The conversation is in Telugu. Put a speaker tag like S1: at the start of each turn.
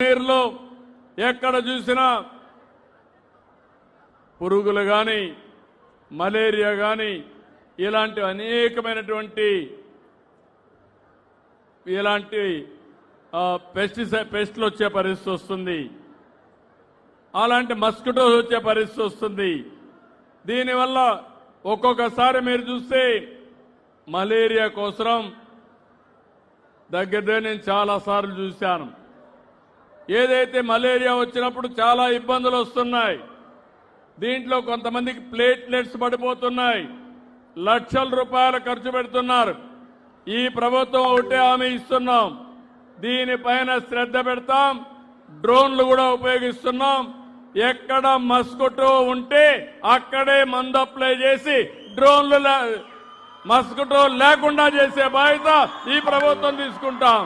S1: నీరులో ఎక్కడ చూసినా పురుగులు కానీ మలేరియా కానీ ఇలాంటి అనేకమైనటువంటి పెస్ట్లు వచ్చే పరిస్థితి వస్తుంది. అలాంటి మస్కిటోస్ వచ్చే పరిస్థితి వస్తుంది. దీనివల్ల ఒక్కొక్కసారి మీరు చూస్తే మలేరియా కోసం దగ్గర నేను చాలాసార్లు చూశాను. ఏదైతే మలేరియా వచ్చినప్పుడు చాలా ఇబ్బందులు వస్తున్నాయి. దీంట్లో కొంతమందికి ప్లేట్లెట్స్ పడిపోతున్నాయి. లక్షల రూపాయలు ఖర్చు పెడుతున్నారు. ఈ ప్రభుత్వం ఒకటే హామీ ఇస్తున్నాం, దీనిపైన శ్రద్ధ పెడతాం. డ్రోన్లు కూడా ఉపయోగిస్తున్నాం. ఎక్కడ మస్కిటో ఉంటే అక్కడే మందు అప్లై చేసి డ్రోన్లు మస్కిటో లేకుండా చేసే బాధ్యత ఈ ప్రభుత్వం తీసుకుంటాం.